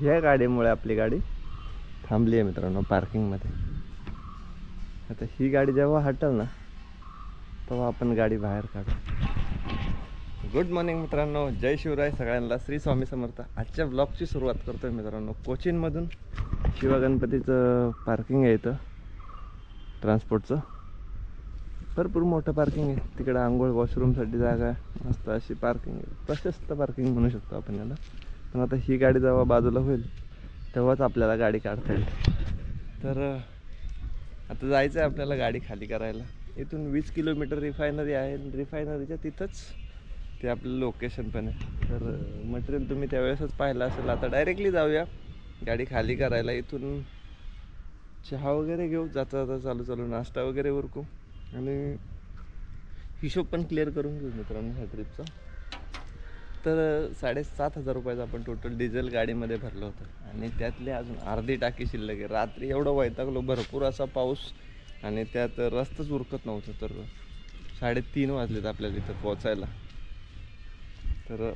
या गाडीमुळे आपली गाडी थांबली आहे मित्रांनो पार्किंगमध्ये. आता ही गाडी जेव्हा हटेल ना तेव्हा आपण गाडी बाहेर काढू. गुड मॉर्निंग मित्रांनो, जय शिवराय सगळ्यांना, श्री स्वामी समर्थ. आजच्या ब्लॉगची सुरुवात करतोय मित्रांनो. कोचीनमधून शिवगणपतीचं पार्किंग आहे इथं, ट्रान्सपोर्टचं भरपूर मोठं पार्किंग आहे. तिकडे आंघोळ वॉशरूमसाठी जागा आहे, मस्त अशी पार्किंग आहे, प्रशस्त पार्किंग म्हणू शकतो आपण याला. पण आता ही गाडी जेव्हा बाजूला होईल तेव्हाच आपल्याला गाडी काढता येईल. तर आता जायचं आहे आपल्याला गाडी खाली करायला. इथून 20 किलोमीटर रिफायनरी आहे, रिफायनरीच्या तिथंच ते आपलं लोकेशन पण आहे. तर मटेरियल तुम्ही त्यावेळेसच पाहिलं असेल. आता डायरेक्टली जाऊया गाडी खाली करायला. इथून चहा वगैरे घेऊ, जाता जाता चालू चालू नाश्ता वगैरे उरकू आणि हिशोब पण क्लिअर करून घेऊ मित्रांनो ह्या ट्रिपचा. तर 7,500 रुपयाचं आपण टोटल डिझेल गाडीमध्ये भरलं होतं आणि त्यातले अजून अर्धी टाकी शिल्लक आहे. रात्री एवढं वैतागलो, भरपूर असा पाऊस आणि त्यात रस्ताच उरकत नव्हतं. तर 3:30 वाजलेत आपल्याला इथं पोचायला. तर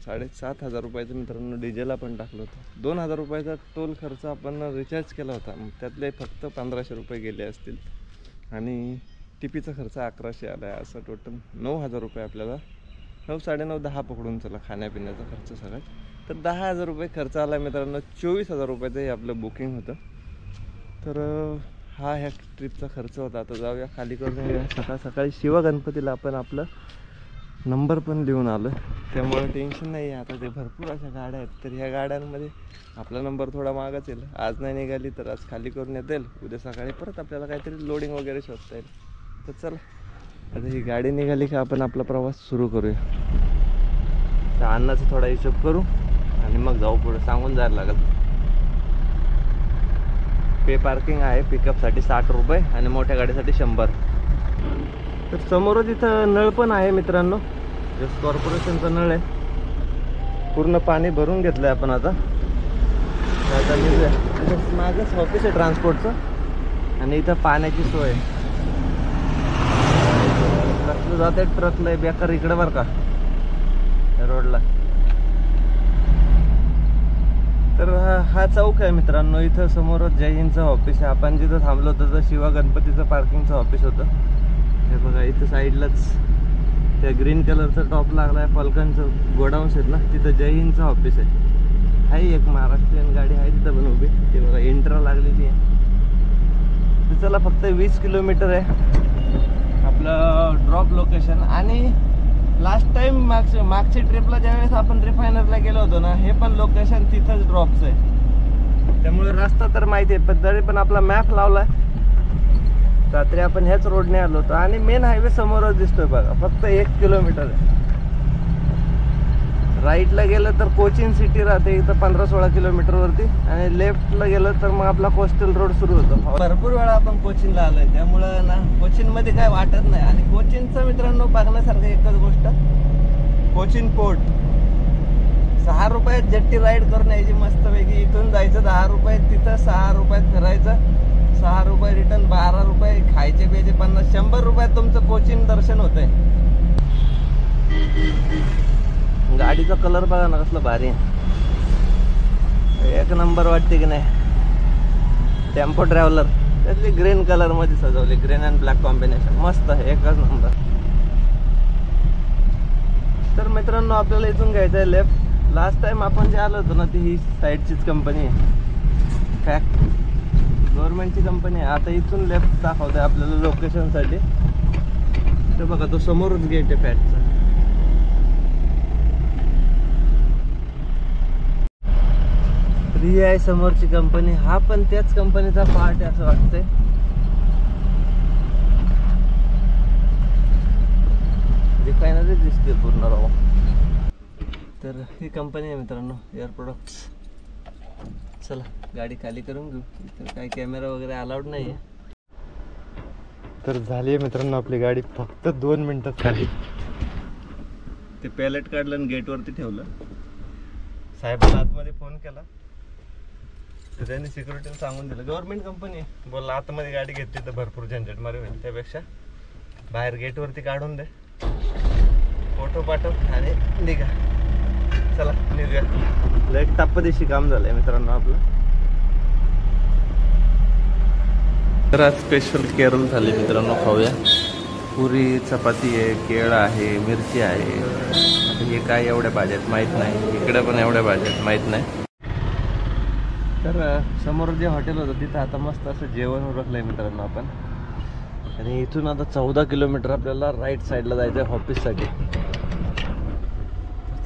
7,500 रुपयाचं मित्रांनो डिझेल आपण टाकलं होतं. 2,000 रुपयाचा टोल खर्च आपण रिचार्ज केला होता, त्यातले फक्त 1,500 रुपये गेले असतील आणि टिपीचा खर्च 1,100 आला आहे. असं टोटल 9,000 रुपये आपल्याला, 9, 9.5, 10 पकडून चला खाण्यापिण्याचा खर्च सगळ्यात. तर 10,000 रुपये खर्च आला मित्रांनो. 24,000 रुपयाचं हे आपलं बुकिंग होतं. तर हा ह्या ट्रिपचा खर्च होता. आता जाऊया खाली करून. सकाळ सकाळी शिवगणपतीला आपण आपलं नंबर पण लिहून आलो, त्यामुळे टेन्शन नाही आहे. आता ते भरपूर अशा गाड्या आहेत, तर ह्या गाड्यांमध्ये आपला नंबर थोडा मागच येईल. आज नाही निघाली तर आज खाली करून येता येईल, उद्या सकाळी परत आपल्याला काहीतरी लोडिंग वगैरे शोधता येईल. तर चला आता ही गाडी निघाली का आपण आपला प्रवास सुरू करूया. तर अन्नाचा थोडा हिशोब करू आणि मग जाऊ पुढे. सांगून जायला लागेल. पे पार्किंग आहे पिकअपसाठी 60 रुपये आणि मोठ्या गाडीसाठी 100. तर समोरच इथं नळ पण आहे मित्रांनो, जस्ट कॉर्पोरेशनचा नळ आहे. पूर्ण पाणी भरून घेतलं आहे आपण. आता मागच ऑफिस आहे ट्रान्सपोर्टचं आणि इथं पाण्याची सोय आहे. कसलं जाते ट्रक लय बेकार इकडे बरं का रोडला. तर हा चौक आहे मित्रांनो. इथं समोरच जय हिंदचं ऑफिस आहे. आपण जिथं थांबलो होतं तर शिवगणपतीचं पार्किंगचं ऑफिस होतं. हे बघा इथं साईडलाच त्या ग्रीन कलरचा टॉप लागला आहे, फलकांचं गोडाऊन्स आहेत ना, तिथं जय हिंदचं ऑफिस आहे. हाही एक महाराष्ट्रीयन गाडी आहे तिथं पण उभी. ते बघा इंट्रा लागलेली आहे. तर चला फक्त 20 किलोमीटर आहे आपलं ड्रॉप लोकेशन. आणि लास्ट टाइम मागच्या ट्रिपला ज्यावेळेस आपण रिफायनरला गेलो होतो ना, हे पण लोकेशन तिथंच ड्रॉपचं आहे. त्यामुळे रस्ता तर माहिती आहे, पण तरी पण आपला मॅप लावला आहे. रात्री आपण ह्याच रोडने आलो होतो आणि मेन हायवे समोरच दिसतोय बघा. फक्त 1 किलोमीटर आहे. राईटला गेलं तर कोचीन सिटी राहते इथं 15-16 किलोमीटरवरती आणि लेफ्टला गेलं तर मग आपला कोस्टल रोड सुरू होतो. भरपूर वेळा आपण कोचीनला आलोय, त्यामुळं ना कोचीनमध्ये काय वाटत नाही. आणि कोचीनचं मित्रांनो बघण्यासारखं एकच गोष्ट, कोचीन पोर्ट. 6 रुपयात जेट्टी राईड करून यायची मस्तपैकी. इथून जायचं 10 रुपये, तिथं 6 रुपयात फिरायचं, 6 रुपये रिटर्न, 12 रुपये खायचे प्यायचे 50, 100 रुपयात तुमचं कोचीन दर्शन होतंय. गाडीचा कलर बघा ना कसला भारी आहे, एक नंबर वाटते की नाही. टेम्पो ट्रॅव्हलर त्यातली ग्रीन कलर मध्ये सजवली, ग्रीन अँड ब्लॅक कॉम्बिनेशन मस्त आहे, एकच नंबर. तर मित्रांनो आपल्याला इथून घ्यायचं आहे लेफ्ट. लास्ट टाइम आपण जे आलो होतो ना ती ही साईडचीच कंपनी आहे, फॅक्ट गव्हर्नमेंटची कंपनी आहे. आता इथून लेफ्ट दाखवतंय आपल्याला लोकेशनसाठी. तर बघा तो समोरच गेट आहे फॅक्टचा. ही आहे समोरची कंपनी. हा पण त्याच कंपनीचा पार्ट आहे असं वाटतंय. रिफायनरी दिसते पूर्ण राव. तर ही कंपनी आहे मित्रांनो, एअर प्रोडक्ट्स. चला गाडी खाली करून घेऊ. इथं काही कॅमेरा वगैरे अलाउड नाही आहे. तर झाली आहे मित्रांनो आपली गाडी फक्त 2 मिनिटात खाली. ते पॅलेट काढलं आणि गेटवरती ठेवलं. साहेबांना आतमध्ये फोन केला तर त्यांनी सिक्युरिटीला सांगून दिलं गव्हर्नमेंट कंपनी आहे, बोलला आतमध्ये गाडी घेतली तर भरपूर झंझट मारे होईल, त्यापेक्षा बाहेर गेटवरती काढून दे, फोटो पाठव आणि निघा. चला निघूया. एक तापदेशी काम झालंय मित्रांनो आपलं. तर आज स्पेशल केरळ थाली मित्रांनो खाऊया. पुरी चपाती आहे, केळं आहे, मिरची आहे. आता हे काय एवढ्या भाज्यात माहीत नाही, इकडे पण एवढ्या भाज्यात माहीत नाही. तर समोर जे हॉटेल होतं तिथं आता मस्त असं जेवण उरकलंय मित्रांनो आपण. आणि इथून आता 14 किलोमीटर आपल्याला राईट साईडला जायचं आहे ऑफिससाठी.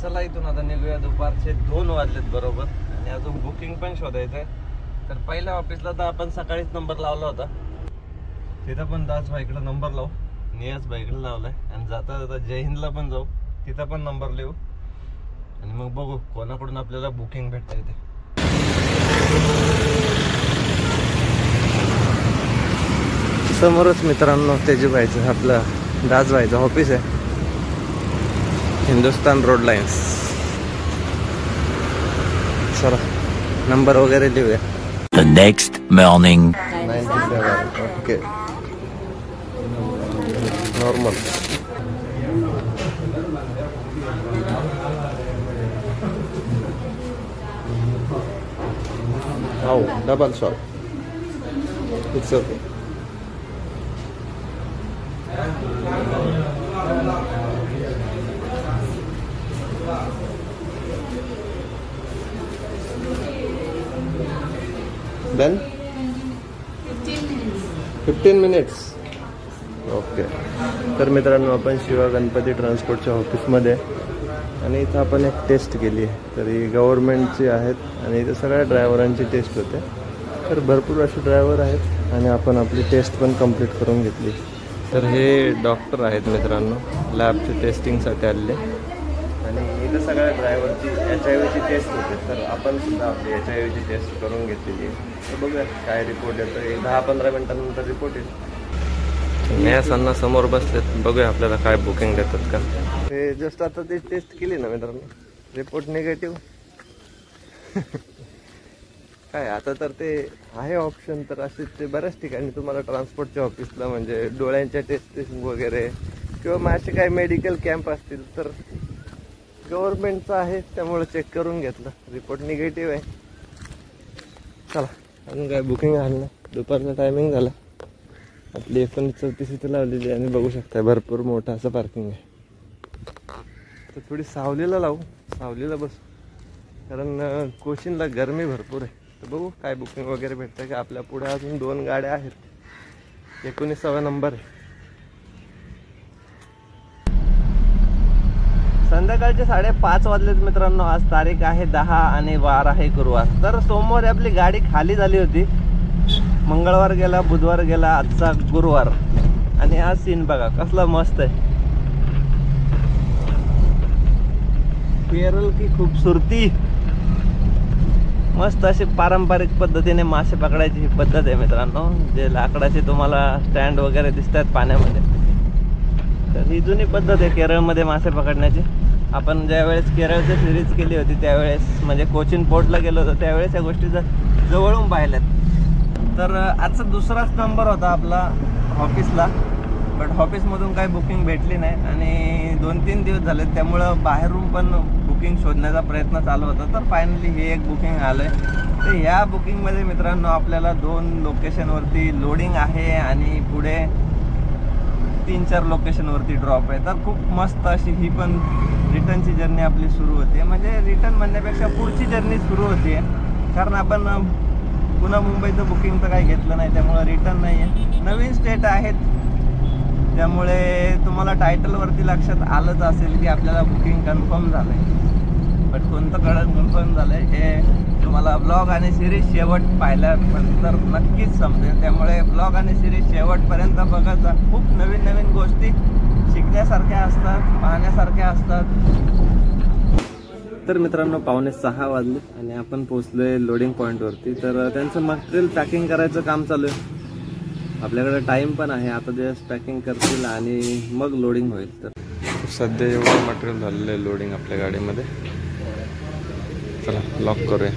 चला इथून आता निघूया. दुपारचे 2 वाजलेत बरोबर. आणि अजून बुकिंग पण शोधायचं आहे. तर पहिल्या ऑफिसला तर आपण सकाळीच नंबर लावला होता, तिथं पण दास भाईकडे नंबर लावू, नियाज भाईकडे लावलाय. आणि जाता जाता जय हिंदला पण जाऊ, तिथं पण नंबर लिहू. आणि मग बघू कोणाकडून आपल्याला बुकिंग भेटता येते. समोरच मित्रांनो तेजूभाईचं आपलं दासभाईचं ऑफिस आहे, हिंदुस्तान रोड लाईन्स. चला नंबर वगैरे लिहूया. The next morning. 97. Okay normal. हो double shot. It's okay. Then 15 minutes. Okay. तर मित्रांनो आपण शिवा गणपती ट्रान्सपोर्टच्या ऑफिसमध्ये. आणि इथं आपण एक टेस्ट केली आहे. तर ही गव्हर्नमेंटची आहेत आणि इथं सगळ्या ड्रायव्हरांची टेस्ट होते. तर भरपूर असे ड्रायव्हर आहेत आणि आपण आपली टेस्ट पण कंप्लीट करून घेतली. तर हे डॉक्टर आहेत मित्रांनो, लॅबच्या टेस्टिंगसाठी आलेले. आणि इथं सगळ्या ड्रायव्हरची HIV ची टेस्ट होते. तर आपण सुद्धा आपली HIV ची टेस्ट करून घेतलेली आहे. तर बघूया काय रिपोर्ट येतो. 10-15 मिनिटांनंतर रिपोर्ट येईल. न्यासांना समोर बसलेत, बघूया आपल्याला काय बुकिंग देतात का. ते जस्ट आता ते टेस्ट केली ना मित्रांनो, रिपोर्ट निगेटिव्ह. काय आता तर ते आहे ऑप्शन. तर असे ते बऱ्याच ठिकाणी तुम्हाला ट्रान्सपोर्टच्या ऑफिसला म्हणजे डोळ्यांच्या टेस्टिंग वगैरे किंवा मग असे काही मेडिकल कॅम्प असतील तर गव्हर्नमेंटचं आहे, त्यामुळे चेक करून घेतलं, रिपोर्ट निगेटिव्ह आहे. चला अजून काय बुकिंग आलं नाही. दुपारचा टायमिंग झाला. आपली 19:34 इथं लावलेली आहे. आणि बघू शकता भरपूर मोठं असं पार्किंग आहे. तर थोडी सावलीला लावू, सावलीला बसू, कारण कोशीनला गरमी भरपूर आहे. तर बघू काय बुकिंग वगैरे भेटतं की. आपल्या पुढे अजून 2 गाड्या आहेत. 19वा नंबर आहे. संध्याकाळचे 5:30 वाजलेत मित्रांनो. आज तारीख आहे 10 आणि वार आहे गुरुवार. तर सोमवारी आपली गाडी खाली झाली होती. मंगळवार गेला, बुधवार गेला, आजचा गुरुवार. आणि आज सीन बघा कसला मस्त आहे. केरळ की खूबसूरती. मस्त अशी पारंपरिक पद्धतीने मासे पकडायची ही पद्धत आहे मित्रांनो. जे लाकडाचे तुम्हाला स्टँड वगैरे दिसतात पाण्यामध्ये, तर ही जुनी पद्धत आहे केरळमध्ये मासे पकडण्याची. आपण ज्यावेळेस केरळची सिरीज केली होती त्यावेळेस म्हणजे कोचीन पोर्टला गेलो होतो त्यावेळेस या गोष्टी जवळून पाहिल्यात. तर आजचा दुसराच नंबर होता आपला ऑफिसला, बट ऑफिसमधून काही बुकिंग भेटली नाही. आणि 2-3 दिवस झाले, त्यामुळं बाहेरून पण बुकिंग शोधण्याचा प्रयत्न चालू होता. तर फायनली हे एक बुकिंग आलं आहे. तर ह्या बुकिंगमध्ये मित्रांनो आपल्याला 2 लोकेशनवरती लोडिंग आहे आणि पुढे 3-4 लोकेशनवरती ड्रॉप आहे. तर खूप मस्त अशी ही पण रिटर्नची जर्नी आपली सुरू होते. म्हणजे रिटर्न म्हणण्यापेक्षा पुढची जर्नी सुरू होते, कारण आपण पुन्हा मुंबईचं बुकिंग तर काही घेतलं नाही, त्यामुळं रिटर्न नाही आहे. नवीन स्टेट आहेत त्यामुळे तुम्हाला टायटलवरती लक्षात आलंच असेल की आपल्याला बुकिंग कन्फर्म झालं आहे. बट कोणतं कडक कन्फर्म झालं आहे हे तुम्हाला ब्लॉग आणि सिरीज शेवट पाहिल्यानंतर नक्कीच समजेल. त्यामुळे ब्लॉग आणि सिरीज शेवटपर्यंत बघत जा. खूप नवीन नवीन गोष्टी शिकण्यासारख्या असतात, पाहण्यासारख्या असतात. तर मित्रांनो 5:45 वाजले आणि आपण पोहोचलोय लोडिंग पॉईंटवरती. तर त्यांचं मटेरियल पॅकिंग करायचं काम चालू आहे. आपल्याकडे टाईम पण आहे. आता जस्ट पॅकिंग करतील आणि मग लोडिंग होईल. तर सध्या एवढं मटेरियल झालेलं आहे लोडिंग आपल्या गाडीमध्ये. चला लॉक करूया.